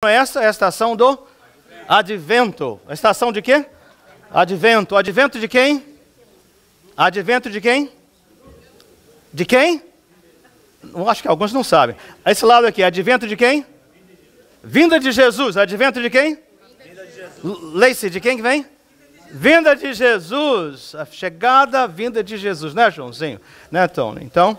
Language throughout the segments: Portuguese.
Essa é a estação do Advento. A estação de quê? Advento. Advento de quem? Advento de quem? De quem? Eu acho que alguns não sabem. Esse lado aqui, advento de quem? Vinda de Jesus. Advento de quem? Vinda de Jesus. Lacey, de quem que vem? Vinda de Jesus. A chegada, a vinda de Jesus. Né, Joãozinho? Né, Tony? Então,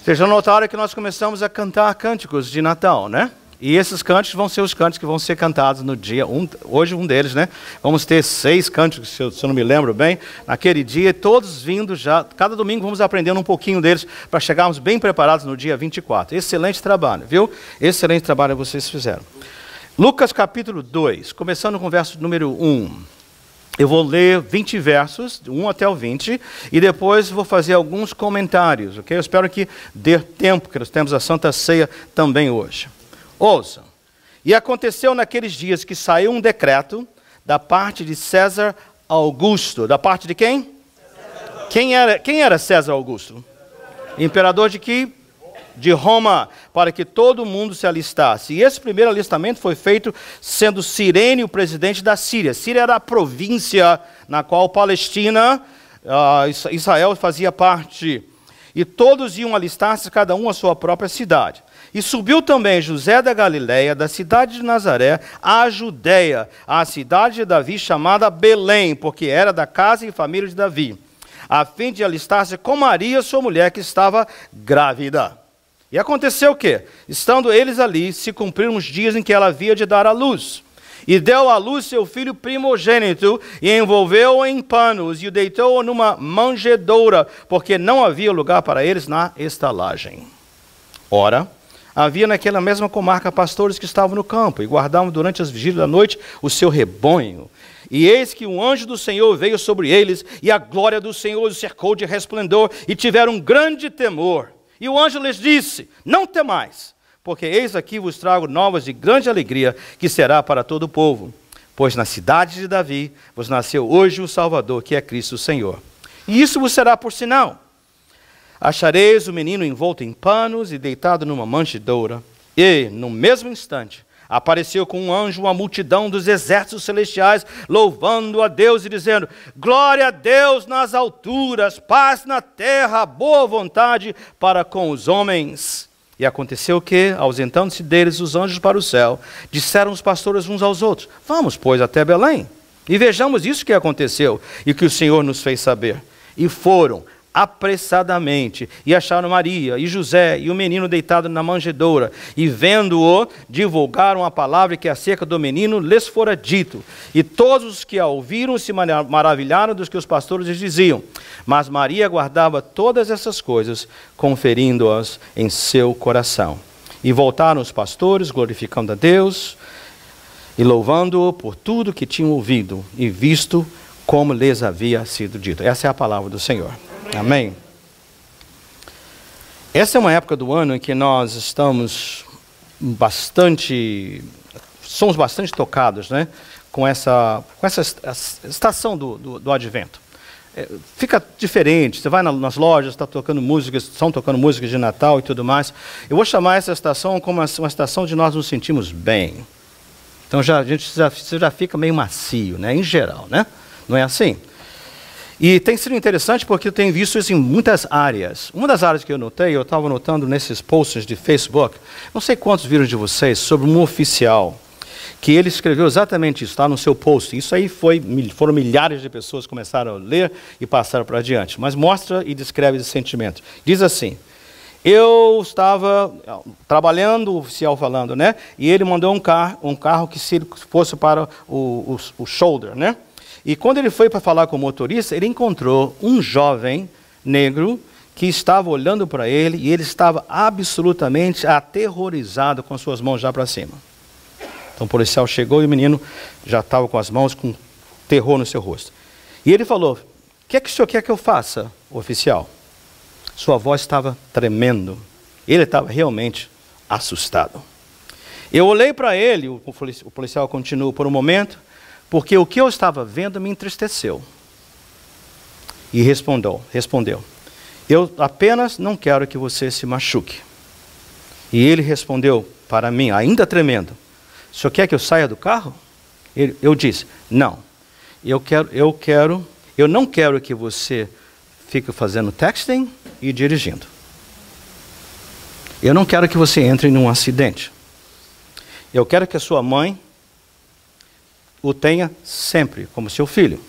vocês já notaram que nós começamos a cantar cânticos de Natal, né? E esses cânticos vão ser os cânticos que vão ser cantados no dia, hoje um deles, né? Vamos ter 6 cânticos, se eu não me lembro bem, naquele dia, todos vindo já, cada domingo vamos aprendendo um pouquinho deles, para chegarmos bem preparados no dia 24. Excelente trabalho, viu? Excelente trabalho vocês fizeram. Lucas capítulo 2, começando com o verso número 1. Eu vou ler 20 versos, 1 até o 20, e depois vou fazer alguns comentários, ok? Eu espero que dê tempo, que nós temos a Santa Ceia também hoje. Ouçam. E aconteceu naqueles dias que saiu um decreto da parte de César Augusto. Da parte de quem? Quem era César Augusto? Imperador de que? De Roma, para que todo mundo se alistasse. E esse primeiro alistamento foi feito sendo Cirene o presidente da Síria. Síria era a província na qual Palestina, Israel fazia parte. E todos iam alistar-se, cada um à sua própria cidade. E subiu também José da Galileia, da cidade de Nazaré, à Judeia, à cidade de Davi, chamada Belém, porque era da casa e família de Davi, a fim de alistar-se com Maria, sua mulher, que estava grávida. E aconteceu o quê? Estando eles ali, se cumpriram os dias em que ela havia de dar à luz. E deu à luz seu filho primogênito, e envolveu-o em panos, e o deitou numa manjedoura, porque não havia lugar para eles na estalagem. Ora, havia naquela mesma comarca pastores que estavam no campo, e guardavam durante as vigílias da noite o seu rebanho. E eis que um anjo do Senhor veio sobre eles, e a glória do Senhor os cercou de resplendor, e tiveram grande temor. E o anjo lhes disse: não temais, porque eis aqui vos trago novas de grande alegria, que será para todo o povo. Pois na cidade de Davi vos nasceu hoje o Salvador, que é Cristo o Senhor. E isso vos será por sinal. Achareis o menino envolto em panos e deitado numa manjedoura. E, no mesmo instante, apareceu com um anjo uma multidão dos exércitos celestiais, louvando a Deus e dizendo: glória a Deus nas alturas, paz na terra, boa vontade para com os homens. E aconteceu que, ausentando-se deles os anjos para o céu, disseram os pastores uns aos outros: vamos, pois, até Belém, e vejamos isso que aconteceu, e que o Senhor nos fez saber. E foram apressadamente, e acharam Maria e José e o menino deitado na manjedoura, e vendo-o, divulgaram a palavra que acerca do menino lhes fora dito. E todos os que a ouviram se maravilharam dos que os pastores lhes diziam. Mas Maria guardava todas essas coisas, conferindo-as em seu coração. E voltaram os pastores, glorificando a Deus e louvando-o por tudo que tinham ouvido e visto, como lhes havia sido dito. Essa é a palavra do Senhor. Amém? Essa é uma época do ano em que nós somos bastante tocados, né, com essa estação do Advento. Fica diferente, você vai nas lojas, estão tocando músicas de Natal e tudo mais. Eu vou chamar essa estação como uma estação de nós nos sentimos bem. Então você já fica meio macio, né, em geral, né? Não é assim? E tem sido interessante porque eu tenho visto isso em muitas áreas. Uma das áreas que eu notei, eu estava notando nesses posts de Facebook, não sei quantos viram de vocês, sobre um oficial, que ele escreveu exatamente isso, está no seu post. Isso aí foram milhares de pessoas que começaram a ler e passaram para adiante. Mas mostra e descreve esse sentimento. Diz assim: eu estava trabalhando, o oficial falando, né? E ele mandou um carro que se fosse para o shoulder, né? E quando ele foi para falar com o motorista, ele encontrou um jovem negro que estava olhando para ele e ele estava absolutamente aterrorizado com suas mãos já para cima. Então o policial chegou e o menino já estava com as mãos com terror no seu rosto. E ele falou: o que é que o senhor quer que eu faça, oficial? Sua voz estava tremendo. Ele estava realmente assustado. Eu olhei para ele, o policial continuou por um momento, porque o que eu estava vendo me entristeceu. E respondeu: eu apenas não quero que você se machuque. E ele respondeu para mim, ainda tremendo: o senhor quer que eu saia do carro? Eu disse, não, eu não quero que você fique fazendo texting e dirigindo. Eu não quero que você entre em um acidente. Eu quero que a sua mãe o tenha sempre como seu filho.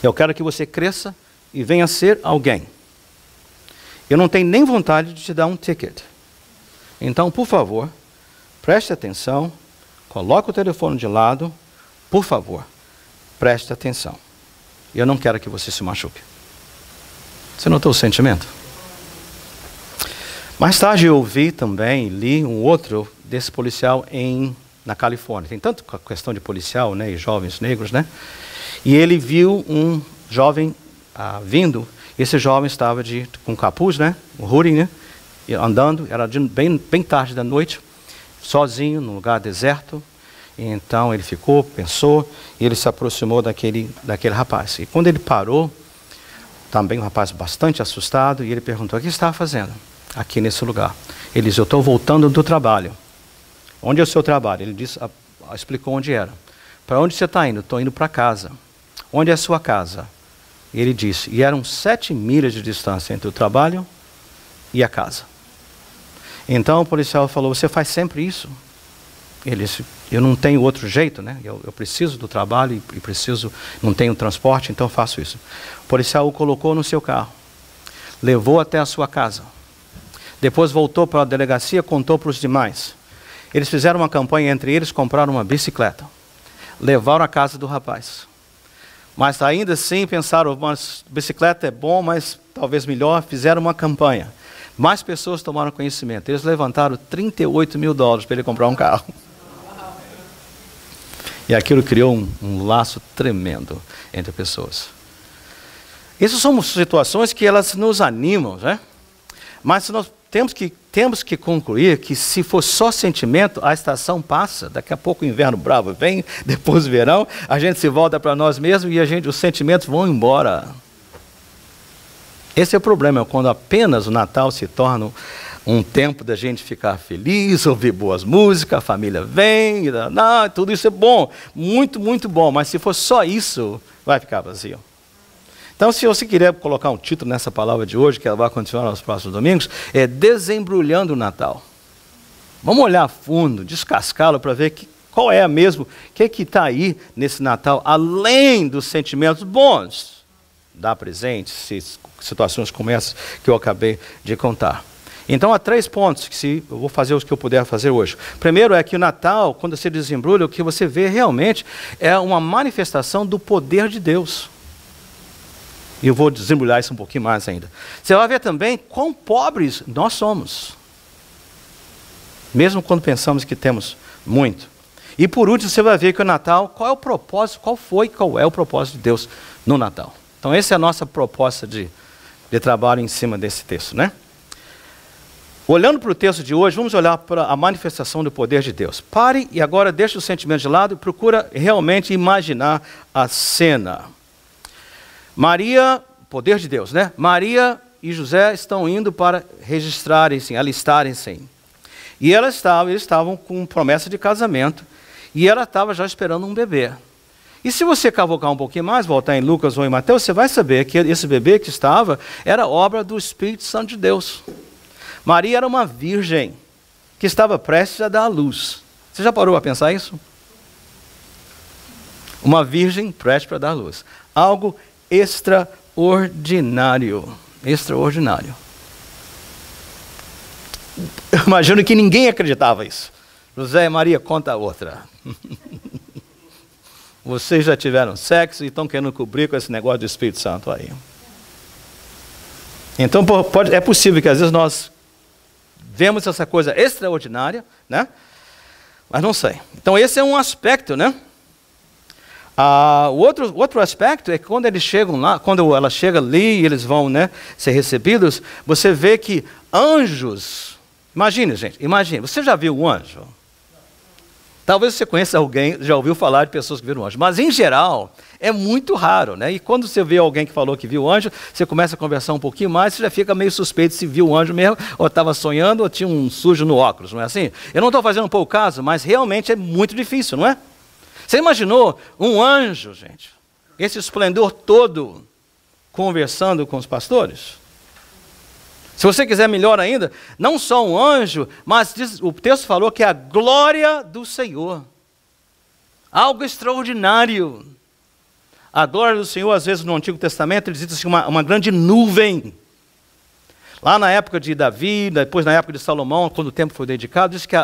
Eu quero que você cresça e venha a ser alguém. Eu não tenho nem vontade de te dar um ticket. Então, por favor, preste atenção, coloque o telefone de lado, por favor, preste atenção. Eu não quero que você se machuque. Você notou o sentimento? Mais tarde eu ouvi também, li um outro desse policial na Califórnia. Tem tanto questão de policial, né, e jovens negros, né? E ele viu um jovem vindo. Esse jovem estava com capuz, né, um hoodie, né, andando. Era bem tarde da noite, sozinho, num lugar deserto. E então ele ficou, pensou, e ele se aproximou daquele rapaz. E quando ele parou, também um rapaz bastante assustado, e ele perguntou: o que estava fazendo aqui nesse lugar? Ele disse: eu estou voltando do trabalho. Onde é o seu trabalho? Ele disse, explicou onde era. Para onde você está indo? Estou indo para casa. Onde é a sua casa? Ele disse, e eram 7 milhas de distância entre o trabalho e a casa. Então o policial falou: você faz sempre isso? Ele disse: eu não tenho outro jeito, né? Eu preciso do trabalho e preciso, não tenho transporte, então faço isso. O policial o colocou no seu carro, levou até a sua casa. Depois voltou para a delegacia, contou para os demais. Eles fizeram uma campanha entre eles, compraram uma bicicleta, levaram à casa do rapaz. Mas ainda assim pensaram: mas bicicleta é bom, mas talvez melhor. Fizeram uma campanha. Mais pessoas tomaram conhecimento. Eles levantaram $38 mil para ele comprar um carro. E aquilo criou um laço tremendo entre pessoas. Essas são situações que elas nos animam, né? Mas nós temos que concluir que se for só sentimento, a estação passa. Daqui a pouco o inverno bravo vem, depois o verão, a gente se volta para nós mesmos e os sentimentos vão embora. Esse é o problema, quando apenas o Natal se torna um tempo da gente ficar feliz, ouvir boas músicas, a família vem, tudo isso é bom, muito, muito bom, mas se for só isso, vai ficar vazio. Então, se você quiser colocar um título nessa palavra de hoje, que ela vai continuar nos próximos domingos, é Desembrulhando o Natal. Vamos olhar a fundo, descascá-lo para ver qual é mesmo, o que está aí nesse Natal, além dos sentimentos bons. Dar presentes, situações como essas que eu acabei de contar. Então, há 3 pontos que eu vou fazer os que eu puder fazer hoje. Primeiro é que o Natal, quando você desembrulha, o que você vê realmente é uma manifestação do poder de Deus. E eu vou desembrulhar isso um pouquinho mais ainda. Você vai ver também quão pobres nós somos. Mesmo quando pensamos que temos muito. E por último, você vai ver que o Natal, qual é o propósito, qual é o propósito de Deus no Natal. Então, essa é a nossa proposta de trabalho em cima desse texto, né? Olhando para o texto de hoje, vamos olhar para a manifestação do poder de Deus. Pare e agora deixe o sentimento de lado e procura realmente imaginar a cena. Maria, poder de Deus, né? Maria e José estão indo para registrarem-se, alistarem-se. E eles estavam com promessa de casamento e ela estava já esperando um bebê. E se você cavocar um pouquinho mais, voltar em Lucas ou em Mateus, você vai saber que esse bebê que estava era obra do Espírito Santo de Deus. Maria era uma virgem que estava prestes a dar à luz. Você já parou a pensar isso? Uma virgem prestes a dar à luz. Algo extraordinário. Extraordinário. Eu imagino que ninguém acreditava isso. José e Maria, conta a outra. Vocês já tiveram sexo e estão querendo cobrir com esse negócio do Espírito Santo aí. Então é possível que às vezes nós vemos essa coisa extraordinária, né? Mas não sei. Então esse é um aspecto, né? O outro aspecto é que quando eles chegam lá, quando ela chega ali e eles vão, né, ser recebidos, você vê que anjos, imagine, gente, imagine, você já viu um anjo? Talvez você conheça alguém, já ouviu falar de pessoas que viram anjo, mas em geral é muito raro, né? E quando você vê alguém que falou que viu anjo, você começa a conversar um pouquinho mais, você já fica meio suspeito se viu o anjo mesmo, ou estava sonhando, ou tinha um sujo no óculos, não é assim? Eu não estou fazendo um pouco caso, mas realmente é muito difícil, não é? Você imaginou um anjo, gente, esse esplendor todo, conversando com os pastores? Se você quiser melhor ainda, não só um anjo, mas o texto falou que é a glória do Senhor. Algo extraordinário. A glória do Senhor, às vezes no Antigo Testamento, ele diz assim, uma grande nuvem. Lá na época de Davi, depois na época de Salomão, quando o templo foi dedicado, diz que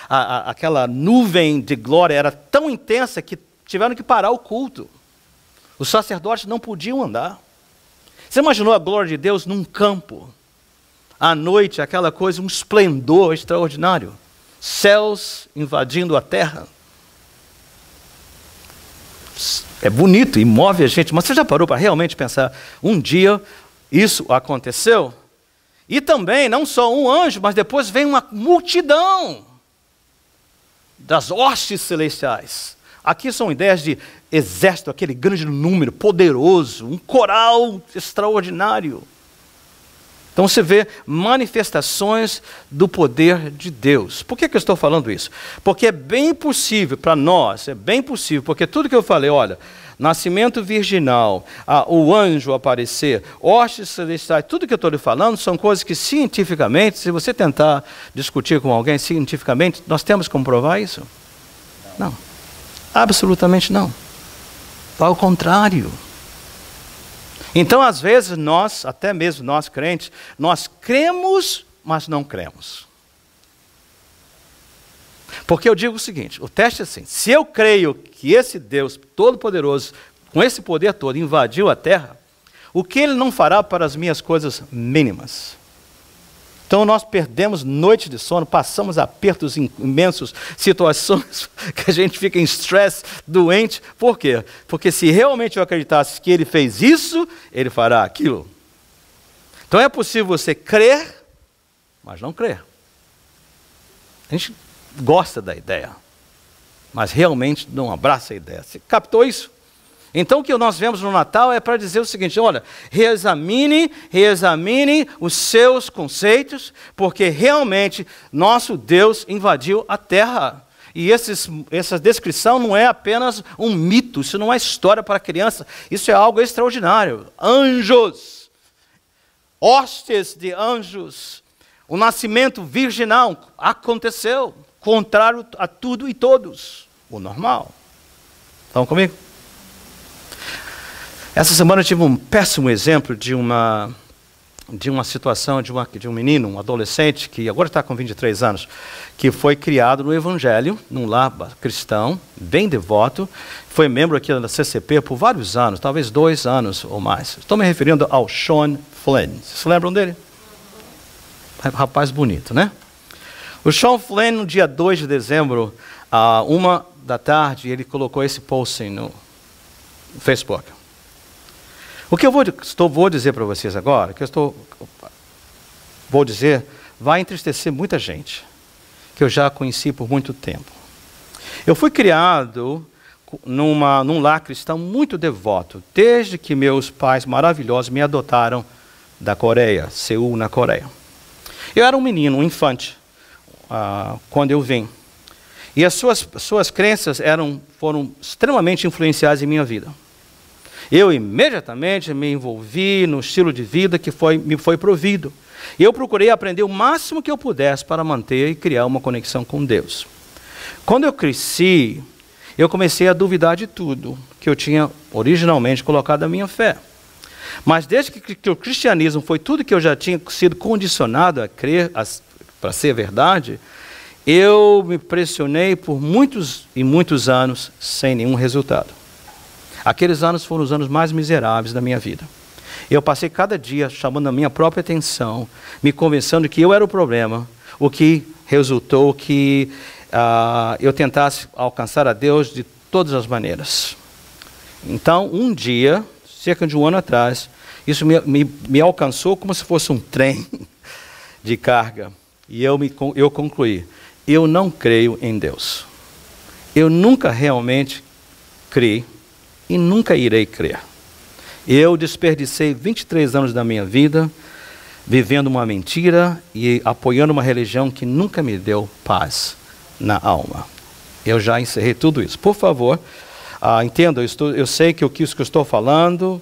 aquela nuvem de glória era tão intensa que tiveram que parar o culto. Os sacerdotes não podiam andar. Você imaginou a glória de Deus num campo? À noite, aquela coisa, um esplendor extraordinário. Céus invadindo a terra. É bonito e move a gente, mas você já parou para realmente pensar, um dia isso aconteceu? E também, não só um anjo, mas depois vem uma multidão das hostes celestiais. Aqui são ideias de exército, aquele grande número, poderoso, um coral extraordinário. Então você vê manifestações do poder de Deus. Por que eu estou falando isso? Porque é bem possível para nós, é bem possível, porque tudo que eu falei, olha, nascimento virginal, o anjo aparecer, hostes celestiais, tudo que eu estou lhe falando são coisas que cientificamente, se você tentar discutir com alguém cientificamente, nós temos como provar isso? Não. Absolutamente não. Ao contrário. Então, às vezes, nós, até mesmo nós crentes, nós cremos, mas não cremos. Porque eu digo o seguinte, o teste é assim, se eu creio que esse Deus Todo-Poderoso, com esse poder todo, invadiu a terra, o que Ele não fará para as minhas coisas mínimas? Então nós perdemos noites de sono, passamos apertos imensos, situações que a gente fica em estresse, doente. Por quê? Porque se realmente eu acreditasse que Ele fez isso, Ele fará aquilo. Então é possível você crer, mas não crer. A gente gosta da ideia, mas realmente não abraça a ideia. Você captou isso? Então o que nós vemos no Natal é para dizer o seguinte, olha, reexamine os seus conceitos, porque realmente nosso Deus invadiu a terra. E essa descrição não é apenas um mito, isso não é história para criança, isso é algo extraordinário. Anjos, hostes de anjos, o nascimento virginal aconteceu, contrário a tudo e todos, o normal. Estão comigo? Essa semana eu tive um péssimo exemplo de uma situação de um menino, um adolescente, que agora está com 23 anos, que foi criado no Evangelho, num lar cristão, bem devoto, foi membro aqui da CCP por vários anos, talvez 2 anos ou mais. Estou me referindo ao Sean Flynn. Vocês se lembram dele? Rapaz bonito, né? O Sean Flynn, no dia 2 de dezembro, à 1h, ele colocou esse posting no Facebook. O que eu vou dizer para vocês agora, vou dizer, vai entristecer muita gente, que eu já conheci por muito tempo. Eu fui criado num lar cristão muito devoto, desde que meus pais maravilhosos me adotaram da Coreia, Seul, na Coreia. Eu era um menino, um infante, quando eu vim. E as suas crenças foram extremamente influenciadas em minha vida. Eu imediatamente me envolvi no estilo de vida que me foi provido. E eu procurei aprender o máximo que eu pudesse para manter e criar uma conexão com Deus. Quando eu cresci, eu comecei a duvidar de tudo que eu tinha originalmente colocado a minha fé. Mas desde que o cristianismo foi tudo que eu já tinha sido condicionado a crer, para ser verdade, eu me pressionei por muitos e muitos anos sem nenhum resultado. Aqueles anos foram os anos mais miseráveis da minha vida. Eu passei cada dia chamando a minha própria atenção, me convencendo que eu era o problema, o que resultou que eu tentasse alcançar a Deus de todas as maneiras. Então, um dia, cerca de 1 ano atrás, isso me alcançou como se fosse um trem de carga. E eu concluí, eu não creio em Deus. Eu nunca realmente criei e nunca irei crer. Eu desperdicei 23 anos da minha vida vivendo uma mentira e apoiando uma religião que nunca me deu paz na alma. Eu já encerrei tudo isso. Por favor, entenda, eu sei que isso que eu estou falando,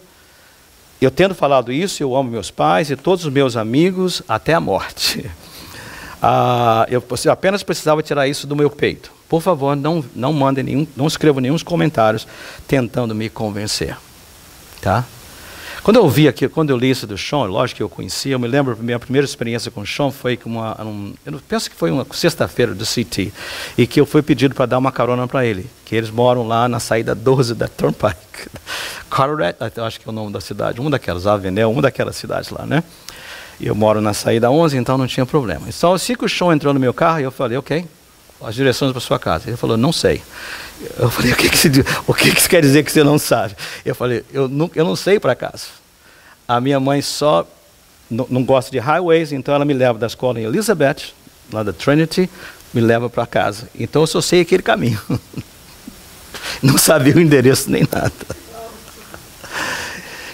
eu tendo falado isso, eu amo meus pais e todos os meus amigos até a morte. Eu apenas precisava tirar isso do meu peito. Por favor, não mandem não escrevam nenhum comentários tentando me convencer. Tá? Quando eu li isso do Sean, lógico que eu conhecia, eu me lembro, minha primeira experiência com o Sean foi com eu penso que foi uma sexta-feira do CT, e que eu fui pedido para dar uma carona para ele, que eles moram lá na saída 12 da Turnpike. Carteret, acho que é o nome da cidade, uma daquelas, Avenel, uma daquelas cidades lá, né? E eu moro na saída 11, então não tinha problema. Então, assim que o Sean entrou no meu carro, eu falei, ok, as direções para sua casa. Ele falou, não sei. Eu falei, o que isso quer dizer que você não sabe? Eu falei, eu não sei para casa. A minha mãe só não gosta de highways, então ela me leva da escola em Elizabeth, lá da Trinity, me leva para casa. Então eu só sei aquele caminho. Não sabia o endereço nem nada.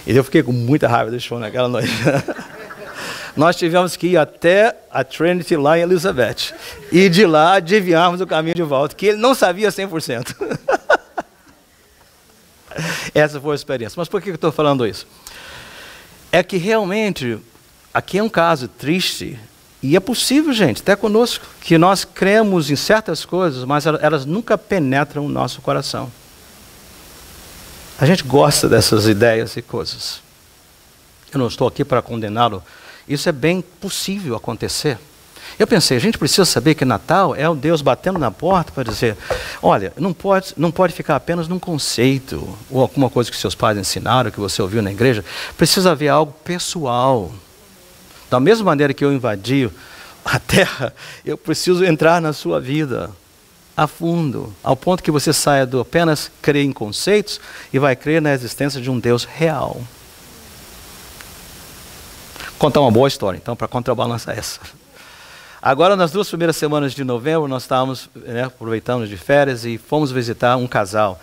E eu fiquei com muita raiva do Sean naquela noite. Nós tivemos que ir até a Trinity lá em Elizabeth. E de lá adivinharmos o caminho de volta, que ele não sabia 100%. Essa foi a experiência. Mas por que eu estou falando isso? É que realmente, aqui é um caso triste, e é possível, gente, até conosco, que nós cremos em certas coisas, mas elas nunca penetram o nosso coração. A gente gosta dessas ideias e coisas. Eu não estou aqui para condená-lo. Isso é bem possível acontecer. Eu pensei, a gente precisa saber que Natal é o Deus batendo na porta para dizer, olha, não pode ficar apenas num conceito, ou alguma coisa que seus pais ensinaram, que você ouviu na igreja. Precisa haver algo pessoal. Da mesma maneira que eu invadi a terra, eu preciso entrar na sua vida a fundo, ao ponto que você saia do apenas crer em conceitos e vai crer na existência de um Deus real. Contar uma boa história, então, para contrabalançar essa. Agora, nas 2 primeiras semanas de novembro, nós estávamos, aproveitando de férias e fomos visitar um casal.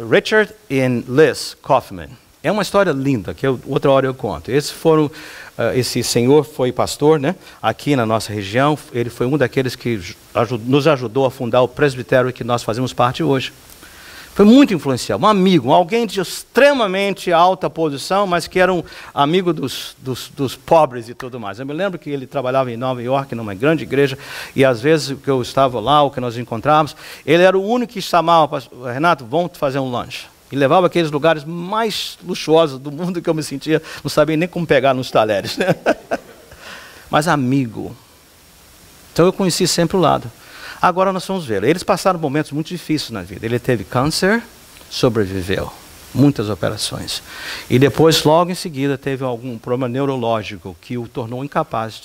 Richard e Liz Kaufman. É uma história linda, que outra hora eu conto. Esse senhor foi pastor, né, aqui na nossa região. Ele foi um daqueles que nos ajudou a fundar o presbitério que nós fazemos parte hoje. Foi muito influencial, um amigo, alguém de extremamente alta posição, mas que era um amigo dos pobres e tudo mais. Eu me lembro que ele trabalhava em Nova York, numa grande igreja, e às vezes que eu estava lá, ou que nós encontrávamos, ele era o único que chamava, Renato, vamos fazer um lanche. E levava aqueles lugares mais luxuosos do mundo que eu me sentia, não sabia nem como pegar nos talheres. Né? Mas amigo. Então eu conheci sempre o lado. Agora nós vamos ver. Eles passaram momentos muito difíceis na vida. Ele teve câncer, sobreviveu. Muitas operações. E depois, logo em seguida, teve algum problema neurológico que o tornou incapaz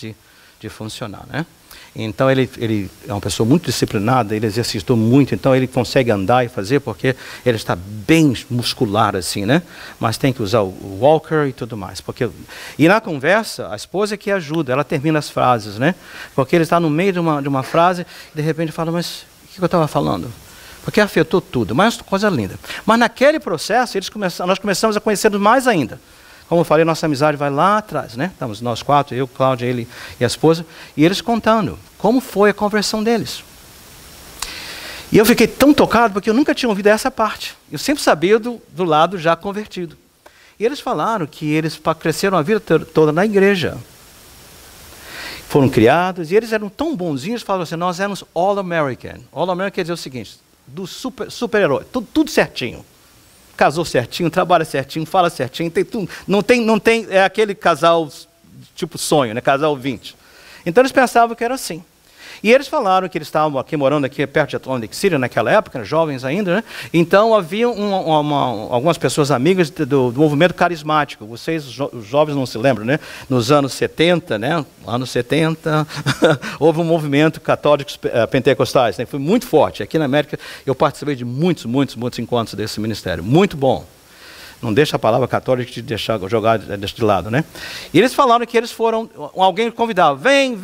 de funcionar, né? Então ele é uma pessoa muito disciplinada, ele exercitou muito, então ele consegue andar e fazer, porque ele está bem muscular assim, né? Mas tem que usar o walker e tudo mais. E na conversa, a esposa é que ajuda, ela termina as frases, né? Porque ele está no meio de uma frase e de repente fala, mas o que eu estava falando? Porque afetou tudo, mas coisa linda. Mas naquele processo, nós começamos a conhecê-los mais ainda. Como eu falei, nossa amizade vai lá atrás, né? Estamos nós 4, eu, Cláudia, ele e a esposa, e eles contando como foi a conversão deles. E eu fiquei tão tocado, porque eu nunca tinha ouvido essa parte. Eu sempre sabia do lado já convertido. E eles falaram que eles cresceram a vida toda na igreja. Foram criados, e eles eram tão bonzinhos, falaram assim, nós éramos all-American. All-American quer dizer o seguinte, do super-herói, tudo certinho. Casou certinho, trabalha certinho, fala certinho, tem tudo. Não tem, é aquele casal tipo sonho, né? Casal 20. Então eles pensavam que era assim. E eles falaram que eles estavam aqui morando aqui perto de Atlantic City naquela época, jovens ainda, né? Então havia algumas pessoas amigas do movimento carismático. Vocês, os jovens, não se lembram, né? Nos anos 70, né? Anos 70, houve um movimento católico pentecostais, né? Foi muito forte. Aqui na América eu participei de muitos encontros desse ministério. Muito bom. Não deixa a palavra católica te deixar jogar deste lado, né? E eles falaram que eles foram, alguém convidava, vem.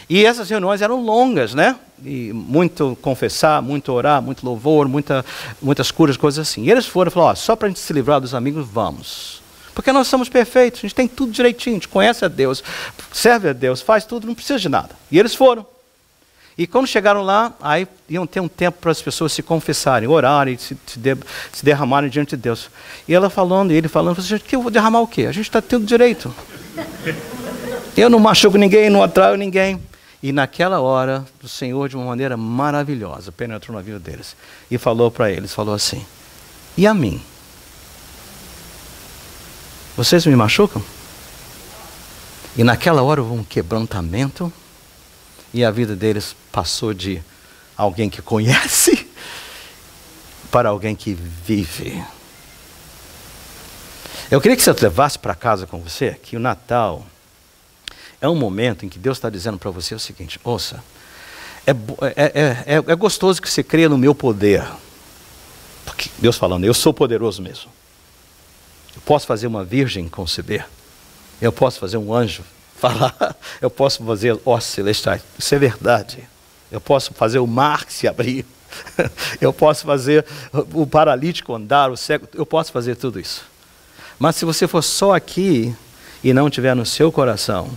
E essas reuniões eram longas, né? E muito confessar, muito orar, muito louvor, muitas curas, coisas assim. E eles foram e falaram, só para a gente se livrar dos amigos, vamos. Porque nós somos perfeitos, a gente tem tudo direitinho, a gente conhece a Deus, serve a Deus, faz tudo, não precisa de nada. E eles foram. E quando chegaram lá, aí iam ter um tempo para as pessoas se confessarem, orarem, se derramarem diante de Deus. E ele falando, que eu vou derramar o quê? A gente está tendo direito. Eu não machuco ninguém, não atraio ninguém. E naquela hora, o Senhor, de uma maneira maravilhosa, penetrou na vida deles. E falou para eles, falou assim, e a mim? Vocês me machucam? E naquela hora houve um quebrantamento. E a vida deles passou de alguém que conhece para alguém que vive. Eu queria que você levasse para casa com você que o Natal é um momento em que Deus está dizendo para você o seguinte, ouça, é gostoso que você creia no meu poder. Porque Deus falando, eu sou poderoso mesmo. Eu posso fazer uma virgem conceber. Eu posso fazer um anjo falar, eu posso fazer ossos celestiais, isso é verdade. Eu posso fazer o mar se abrir, eu posso fazer o paralítico andar, o cego, eu posso fazer tudo isso. Mas se você for só aqui e não tiver no seu coração,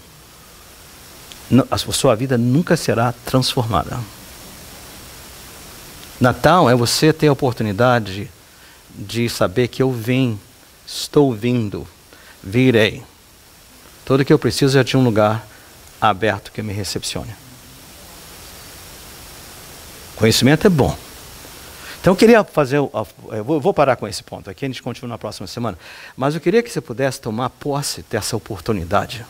a sua vida nunca será transformada. Natal é você ter a oportunidade de saber que eu vim, estou vindo, virei. Tudo que eu preciso é de um lugar aberto que me recepcione. Conhecimento é bom. Então eu queria fazer, eu vou parar com esse ponto aqui, a gente continua na próxima semana. Mas eu queria que você pudesse tomar posse dessa oportunidade.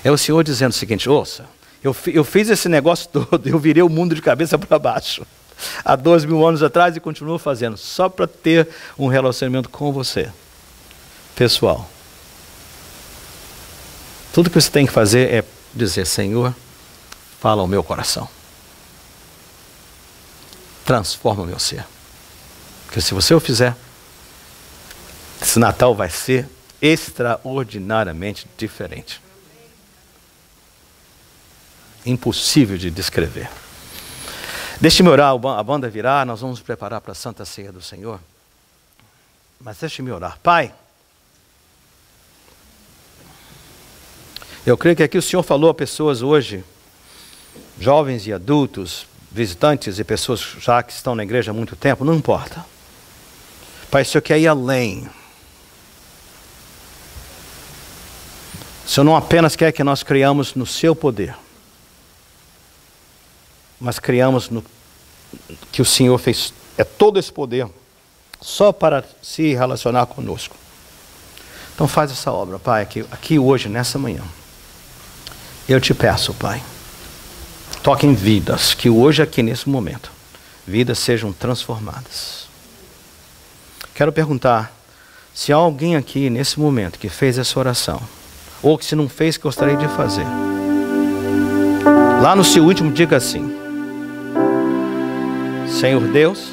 É o Senhor dizendo o seguinte, ouça, eu fiz esse negócio todo, eu virei o mundo de cabeça para baixo. Há 2.000 anos atrás e continuo fazendo, só para ter um relacionamento com você, pessoal. Tudo que você tem que fazer é dizer, Senhor, fala ao meu coração. Transforma o meu ser. Porque se você o fizer, esse Natal vai ser extraordinariamente diferente. Impossível de descrever. Deixe-me orar, a banda virá, nós vamos nos preparar para a Santa Ceia do Senhor. Mas deixe-me orar. Pai, eu creio que aqui o Senhor falou a pessoas hoje, jovens e adultos, visitantes e pessoas já que estão na igreja há muito tempo, não importa. Pai, o Senhor quer ir além. O Senhor não apenas quer que nós criamos no seu poder, mas criamos no que o Senhor fez, é todo esse poder, só para se relacionar conosco. Então faz essa obra, Pai, aqui hoje, nessa manhã. Eu te peço, Pai, toque em vidas, que hoje aqui nesse momento, vidas sejam transformadas. Quero perguntar, se há alguém aqui nesse momento que fez essa oração, ou que se não fez, gostaria de fazer. Lá no seu último, diga assim, Senhor Deus,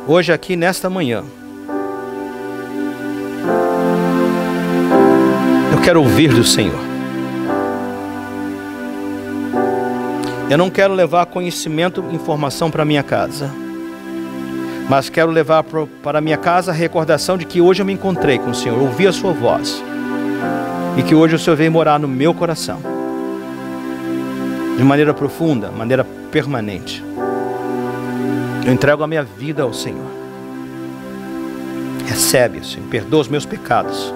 hoje aqui nesta manhã, eu quero ouvir do Senhor. Eu não quero levar conhecimento, informação para minha casa, mas quero levar para minha casa a recordação de que hoje eu me encontrei com o Senhor, ouvi a sua voz, e que hoje o Senhor veio morar no meu coração, de maneira profunda, maneira permanente. Eu entrego a minha vida ao Senhor. Recebe, Senhor, perdoa os meus pecados.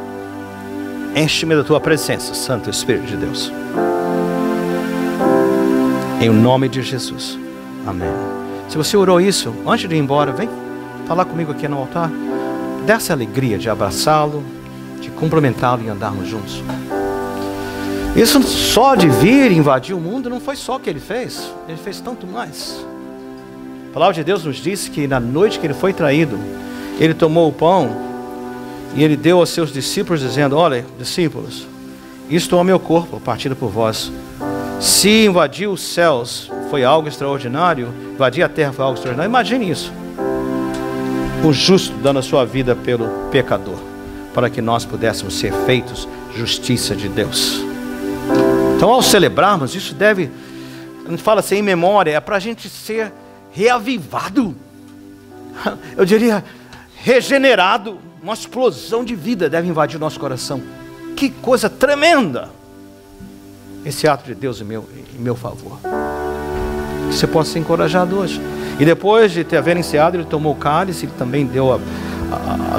Enche-me da tua presença, Santo Espírito de Deus. Em nome de Jesus. Amém. Se você orou isso, antes de ir embora, vem falar comigo aqui no altar. Dê essa alegria de abraçá-lo, de cumprimentá-lo e andarmos juntos. Isso só de vir invadir o mundo não foi só o que ele fez tanto mais. A palavra de Deus nos diz que na noite que ele foi traído, ele tomou o pão e ele deu aos seus discípulos dizendo, olha, discípulos, isto é o meu corpo partido por vós. Se invadir os céus foi algo extraordinário, invadir a terra foi algo extraordinário, imagine isso. o justo dando a sua vida pelo pecador, para que nós pudéssemos ser feitos justiça de Deus. Então, ao celebrarmos, isso deve, a gente fala assim, em memória, é para a gente ser reavivado, eu diria regenerado. Uma explosão de vida deve invadir o nosso coração. Que coisa tremenda esse ato de Deus em meu favor. Que você possa ser encorajado hoje. E depois de ter haver enseado, ele tomou o cálice, ele também deu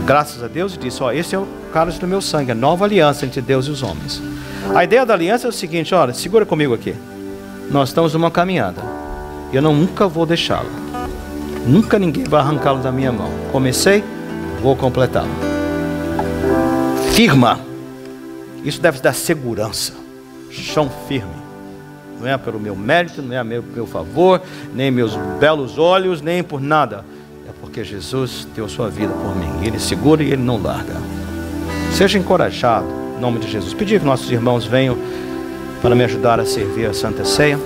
graças a Deus e disse: ó, esse é o cálice do meu sangue, a nova aliança entre Deus e os homens. A ideia da aliança é o seguinte: olha, segura comigo aqui. Nós estamos numa caminhada. Eu nunca vou deixá-lo. Nunca ninguém vai arrancá-lo da minha mão. Comecei, vou completá-lo. Firma. Isso deve dar segurança. Chão firme. Não é pelo meu mérito, não é meu favor, nem meus belos olhos, nem por nada. É porque Jesus deu sua vida por mim. Ele segura e Ele não larga. Seja encorajado, em nome de Jesus. Pedir que nossos irmãos venham para me ajudar a servir a Santa Ceia.